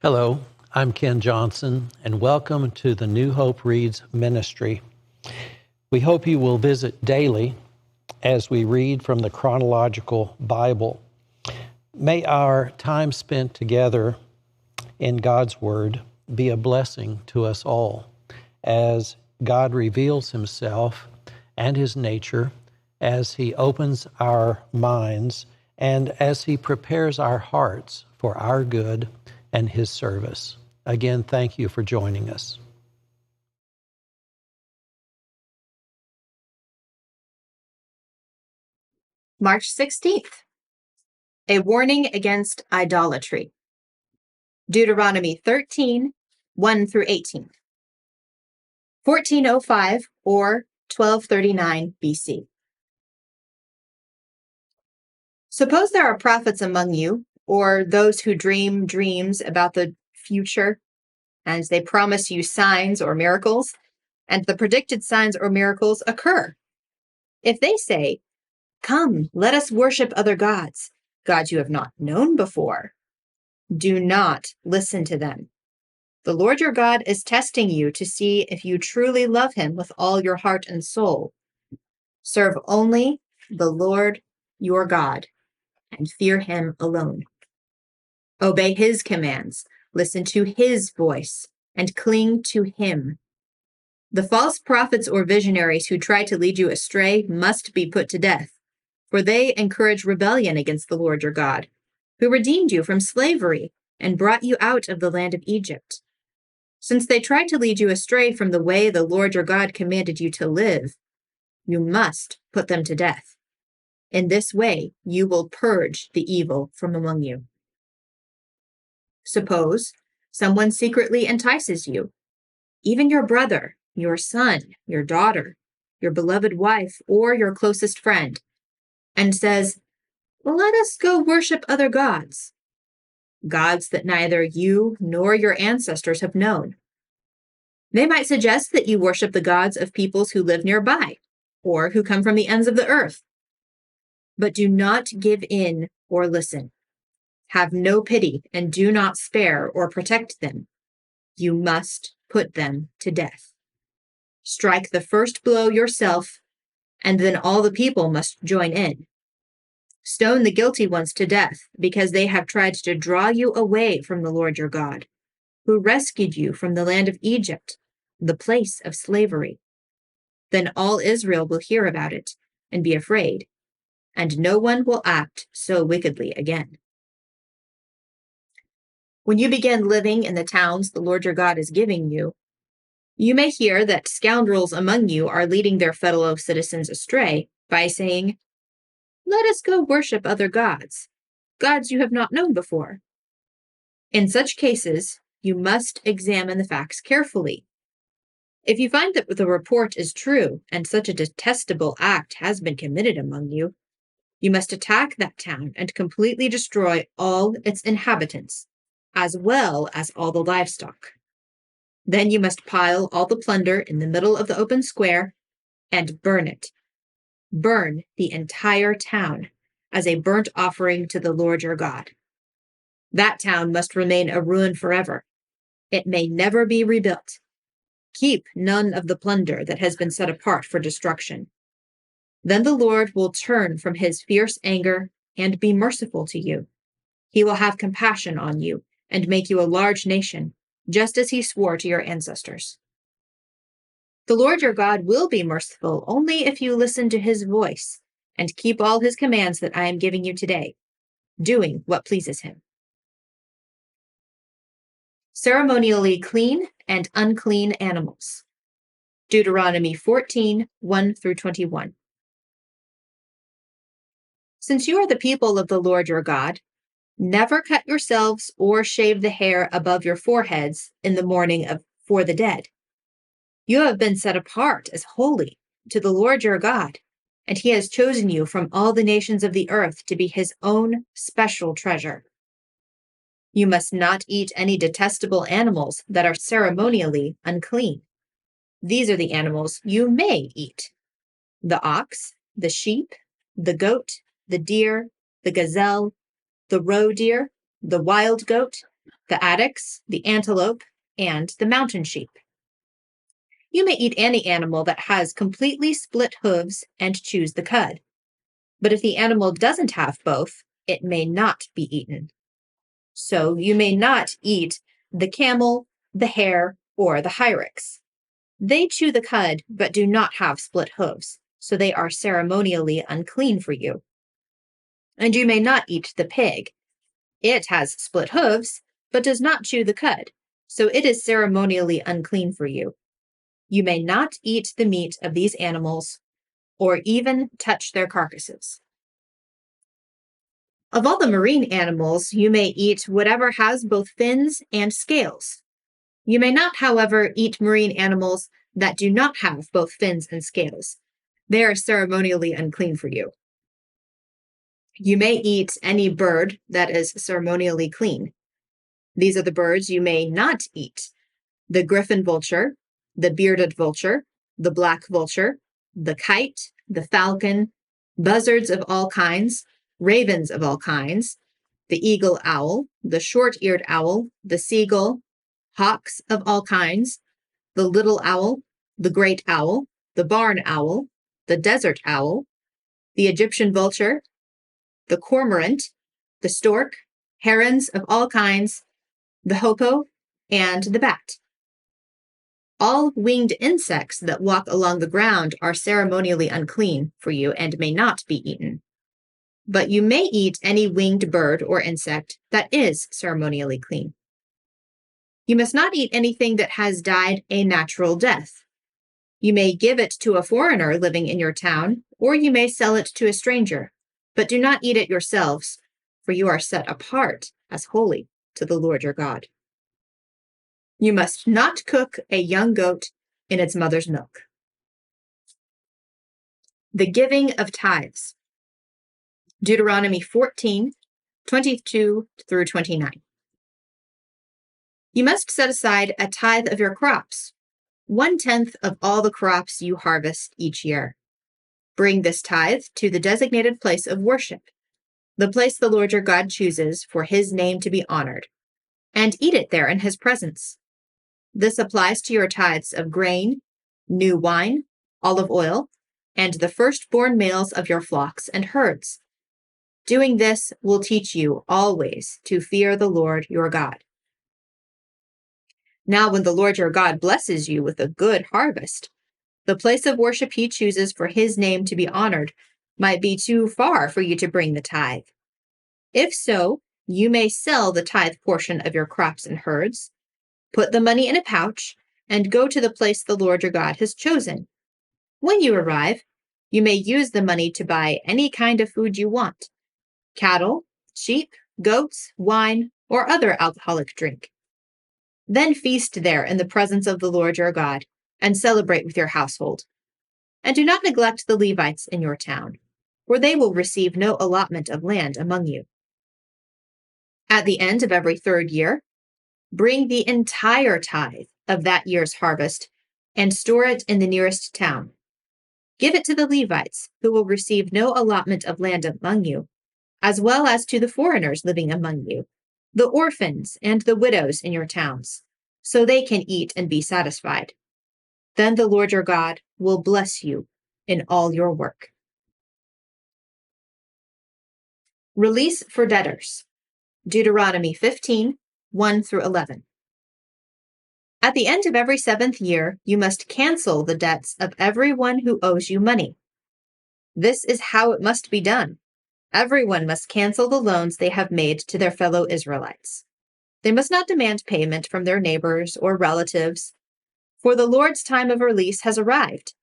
Hello, I'm Ken Johnson, and welcome to the New Hope Reads ministry. We hope you will visit daily as we read from the Chronological Bible. May our time spent together in God's Word be a blessing to us all as God reveals Himself and His nature, as He opens our minds, and as He prepares our hearts for our good and His service. Again, thank you for joining us. March 16th, a warning against idolatry. Deuteronomy 13, 1 through 18. 1405 or 1239 BC. Suppose there are prophets among you, or those who dream dreams about the future, and they promise you signs or miracles, and the predicted signs or miracles occur. If they say, "Come, let us worship other gods you have not known before," do not listen to them. The Lord your God is testing you to see if you truly love Him with all your heart and soul. Serve only the Lord your God and fear Him alone. Obey His commands, listen to His voice, and cling to Him. The false prophets or visionaries who try to lead you astray must be put to death, for they encourage rebellion against the Lord your God, who redeemed you from slavery and brought you out of the land of Egypt. Since they try to lead you astray from the way the Lord your God commanded you to live, you must put them to death. In this way, you will purge the evil from among you. Suppose someone secretly entices you, even your brother, your son, your daughter, your beloved wife, or your closest friend, and says, "Let us go worship other gods that neither you nor your ancestors have known." They might suggest that you worship the gods of peoples who live nearby, or who come from the ends of the earth. But do not give in or listen. Have no pity and do not spare or protect them. You must put them to death. Strike the first blow yourself, and then all the people must join in. Stone the guilty ones to death, because they have tried to draw you away from the Lord your God, who rescued you from the land of Egypt, the place of slavery. Then all Israel will hear about it and be afraid, and no one will act so wickedly again. When you begin living in the towns the Lord your God is giving you, you may hear that scoundrels among you are leading their fellow citizens astray by saying, "Let us go worship other gods you have not known before." In such cases, you must examine the facts carefully. If you find that the report is true and such a detestable act has been committed among you, you must attack that town and completely destroy all its inhabitants, as well as all the livestock. Then you must pile all the plunder in the middle of the open square and burn it. Burn the entire town as a burnt offering to the Lord your God. That town must remain a ruin forever. It may never be rebuilt. Keep none of the plunder that has been set apart for destruction. Then the Lord will turn from His fierce anger and be merciful to you. He will have compassion on you and make you a large nation, just as He swore to your ancestors. The Lord your God will be merciful only if you listen to His voice and keep all His commands that I am giving you today, doing what pleases Him. Ceremonially clean and unclean animals. Deuteronomy 14, 1 through 21. Since you are the people of the Lord your God, never cut yourselves or shave the hair above your foreheads in the mourning for the dead. You have been set apart as holy to the Lord your God, and He has chosen you from all the nations of the earth to be His own special treasure. You must not eat any detestable animals that are ceremonially unclean. These are the animals you may eat: the ox, the sheep, the goat, the deer, the gazelle, the roe deer, the wild goat, the addax, the antelope, and the mountain sheep. You may eat any animal that has completely split hooves and chews the cud. But if the animal doesn't have both, it may not be eaten. So you may not eat the camel, the hare, or the hyrax. They chew the cud, but do not have split hooves, so they are ceremonially unclean for you. And you may not eat the pig. It has split hooves, but does not chew the cud, so it is ceremonially unclean for you. You may not eat the meat of these animals, or even touch their carcasses. Of all the marine animals, you may eat whatever has both fins and scales. You may not, however, eat marine animals that do not have both fins and scales. They are ceremonially unclean for you. You may eat any bird that is ceremonially clean. These are the birds you may not eat: the griffin vulture, the bearded vulture, the black vulture, the kite, the falcon, buzzards of all kinds, ravens of all kinds, the eagle owl, the short-eared owl, the seagull, hawks of all kinds, the little owl, the great owl, the barn owl, the desert owl, the Egyptian vulture, the cormorant, the stork, herons of all kinds, the hoopoe, and the bat. All winged insects that walk along the ground are ceremonially unclean for you and may not be eaten. But you may eat any winged bird or insect that is ceremonially clean. You must not eat anything that has died a natural death. You may give it to a foreigner living in your town, or you may sell it to a stranger, but do not eat it yourselves, for you are set apart as holy to the Lord your God. You must not cook a young goat in its mother's milk. The giving of tithes. Deuteronomy 14, 22 through 29. You must set aside a tithe of your crops, 1/10 of all the crops you harvest each year. Bring this tithe to the designated place of worship, the place the Lord your God chooses for his name to be honored, and eat it there in his presence. This applies to your tithes of grain, new wine, olive oil, and the firstborn males of your flocks and herds. Doing this will teach you always to fear the Lord your God. Now, when the Lord your God blesses you with a good harvest, the place of worship he chooses for his name to be honored might be too far for you to bring the tithe. If so, you may sell the tithe portion of your crops and herds, put the money in a pouch, and go to the place the Lord your God has chosen. When you arrive, you may use the money to buy any kind of food you want: cattle, sheep, goats, wine, or other alcoholic drink. Then feast there in the presence of the Lord your God, and celebrate with your household. And do not neglect the Levites in your town, for they will receive no allotment of land among you. At the end of every third year, bring the entire tithe of that year's harvest and store it in the nearest town. Give it to the Levites, who will receive no allotment of land among you, as well as to the foreigners living among you, the orphans and the widows in your towns, so they can eat and be satisfied. Then the Lord your God will bless you in all your work. Release for debtors. Deuteronomy 15, 1 through 11. At the end of every 7th year, you must cancel the debts of everyone who owes you money. This is how it must be done. Everyone must cancel the loans they have made to their fellow Israelites. They must not demand payment from their neighbors or relatives, for the Lord's time of release has arrived.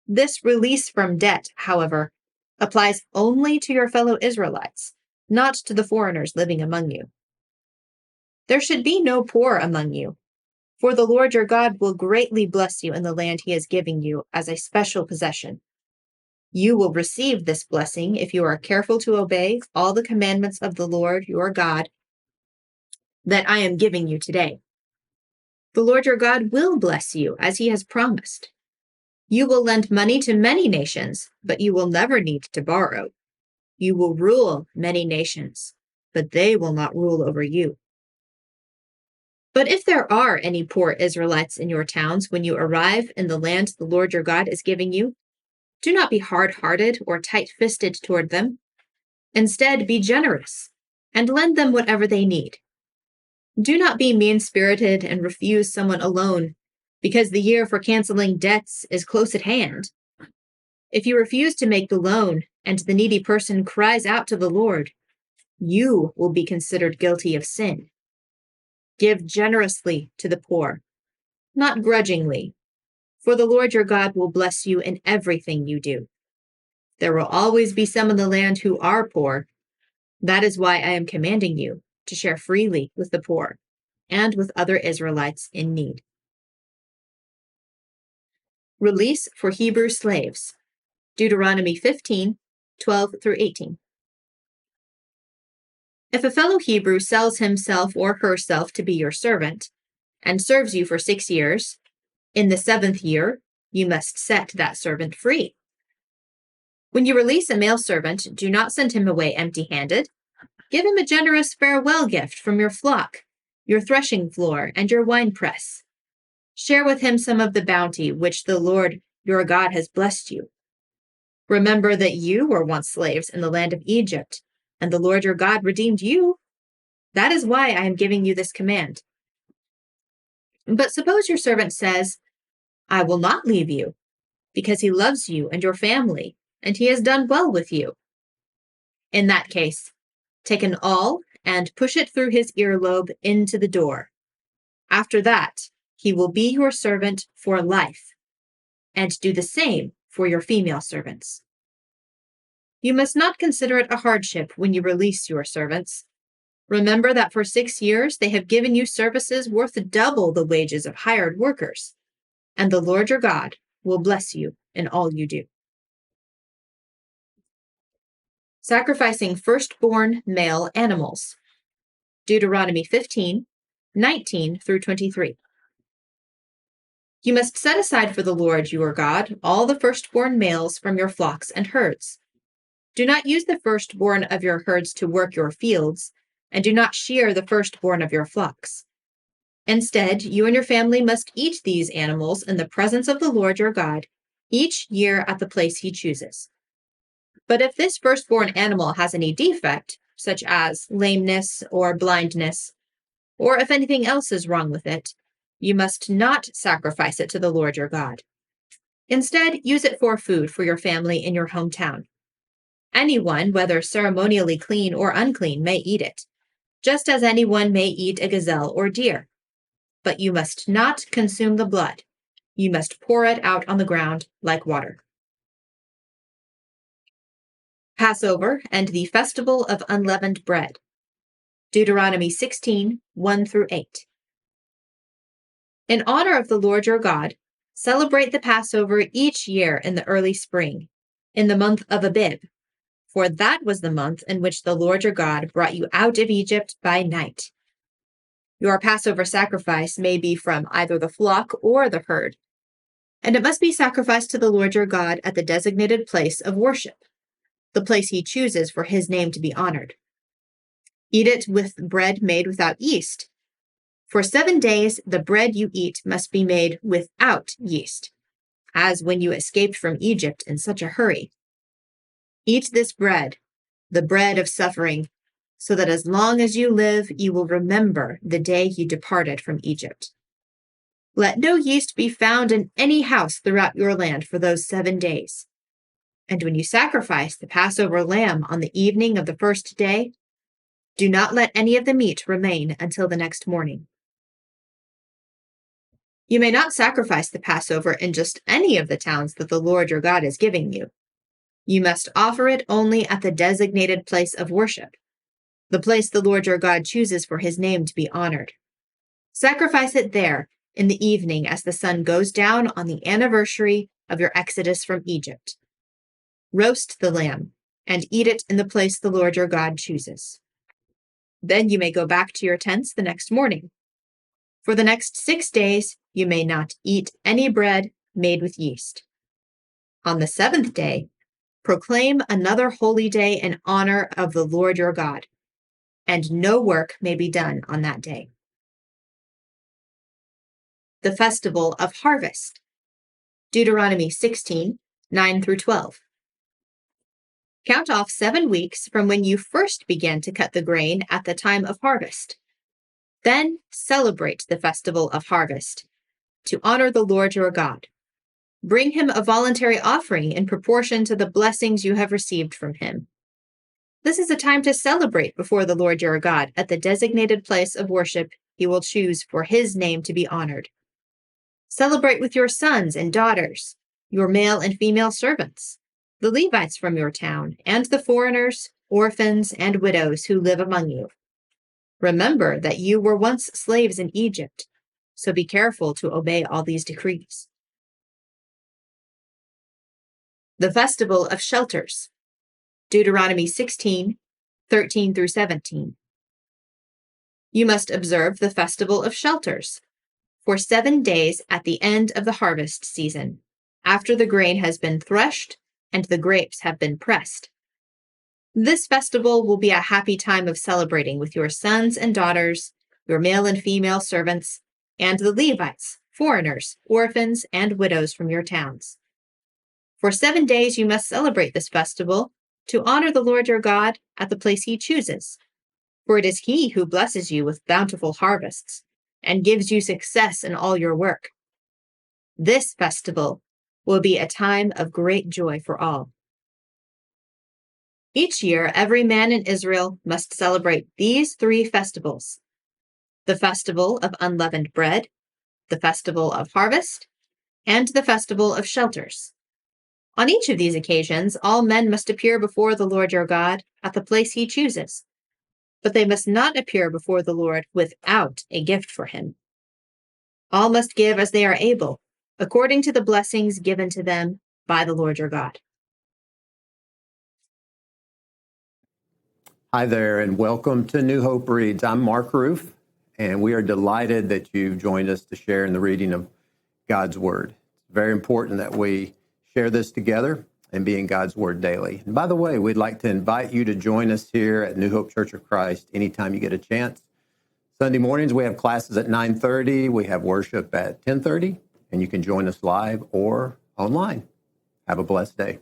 This release from debt, however, applies only to your fellow Israelites, not to the foreigners living among you. There should be no poor among you, for the Lord your God will greatly bless you in the land he is giving you as a special possession. You will receive this blessing if you are careful to obey all the commandments of the Lord your God that I am giving you today. The Lord your God will bless you as he has promised. You will lend money to many nations, but you will never need to borrow. You will rule many nations, but they will not rule over you. But if there are any poor Israelites in your towns when you arrive in the land the Lord your God is giving you, do not be hard-hearted or tight-fisted toward them. Instead, be generous and lend them whatever they need. Do not be mean-spirited and refuse someone a loan, because the year for canceling debts is close at hand. If you refuse to make the loan and the needy person cries out to the Lord, you will be considered guilty of sin. Give generously to the poor, not grudgingly, for the Lord your God will bless you in everything you do. There will always be some in the land who are poor. That is why I am commanding you to share freely with the poor and with other Israelites in need. Release for Hebrew slaves. Deuteronomy 15:12-18. If a fellow Hebrew sells himself or herself to be your servant and serves you for 6 years, in the 7th year, you must set that servant free. When you release a male servant, do not send him away empty-handed. Give him a generous farewell gift from your flock, your threshing floor, and your winepress. Share with him some of the bounty which the Lord your God has blessed you. Remember that you were once slaves in the land of Egypt, and the Lord your God redeemed you. That is why I am giving you this command. But suppose your servant says, I will not leave you, because he loves you and your family, and he has done well with you. In that case, take an awl and push it through his earlobe into the door. After that, he will be your servant for life, and do the same for your female servants. You must not consider it a hardship when you release your servants. Remember that for 6 years they have given you services worth double the wages of hired workers, and the Lord your God will bless you in all you do. Sacrificing firstborn male animals. Deuteronomy 15:19-23. You must set aside for the Lord your God all the firstborn males from your flocks and herds. Do not use the firstborn of your herds to work your fields, and do not shear the firstborn of your flocks. Instead, you and your family must eat these animals in the presence of the Lord your God, each year at the place he chooses. But if this firstborn animal has any defect, such as lameness or blindness, or if anything else is wrong with it, you must not sacrifice it to the Lord your God. Instead, use it for food for your family in your hometown. Anyone, whether ceremonially clean or unclean, may eat it, just as anyone may eat a gazelle or deer. But you must not consume the blood. You must pour it out on the ground like water. Passover and the Festival of Unleavened Bread. Deuteronomy 16:1-8. In honor of the Lord your God, celebrate the Passover each year in the early spring, in the month of Abib, for that was the month in which the Lord your God brought you out of Egypt by night. Your Passover sacrifice may be from either the flock or the herd, and it must be sacrificed to the Lord your God at the designated place of worship, the place he chooses for his name to be honored. Eat it with bread made without yeast. For 7 days, the bread you eat must be made without yeast, as when you escaped from Egypt in such a hurry. Eat this bread, the bread of suffering, so that as long as you live, you will remember the day you departed from Egypt. Let no yeast be found in any house throughout your land for those 7 days. And when you sacrifice the Passover lamb on the evening of the first day, do not let any of the meat remain until the next morning. You may not sacrifice the Passover in just any of the towns that the Lord your God is giving you. You must offer it only at the designated place of worship, the place the Lord your God chooses for his name to be honored. Sacrifice it there in the evening as the sun goes down on the anniversary of your exodus from Egypt. Roast the lamb and eat it in the place the Lord your God chooses. Then you may go back to your tents the next morning. For the next 6 days, you may not eat any bread made with yeast. On the 7th day, proclaim another holy day in honor of the Lord your God, and no work may be done on that day. the festival of harvest. Deuteronomy 16, 9 through 12. Count off 7 weeks from when you first began to cut the grain at the time of harvest. Then celebrate the festival of harvest to honor the Lord your God. Bring him a voluntary offering in proportion to the blessings you have received from him. This is a time to celebrate before the Lord your God at the designated place of worship he will choose for his name to be honored. Celebrate with your sons and daughters, your male and female servants, the Levites from your town, and the foreigners, orphans, and widows who live among you. Remember that you were once slaves in Egypt, so be careful to obey all these decrees. The Festival of Shelters. Deuteronomy 16, 13 through 17. You must observe the Festival of Shelters for 7 days at the end of the harvest season, after the grain has been threshed and the grapes have been pressed. This festival will be a happy time of celebrating with your sons and daughters, your male and female servants, and the Levites, foreigners, orphans, and widows from your towns. For 7 days you must celebrate this festival to honor the Lord your God at the place he chooses. For it is he who blesses you with bountiful harvests and gives you success in all your work. This festival will be a time of great joy for all. Each year, every man in Israel must celebrate these 3 festivals: the festival of unleavened bread, the festival of harvest, and the festival of shelters. On each of these occasions, all men must appear before the Lord your God at the place he chooses, but they must not appear before the Lord without a gift for him. All must give as they are able, according to the blessings given to them by the Lord your God. Hi there, and welcome to New Hope Reads. I'm Mark Ruff, and we are delighted that you've joined us to share in the reading of God's Word. It's very important that we share this together and be in God's Word daily. And by the way, we'd like to invite you to join us here at New Hope Church of Christ anytime you get a chance. Sunday mornings, we have classes at 9:30. We have worship at 10:30, and you can join us live or online. Have a blessed day.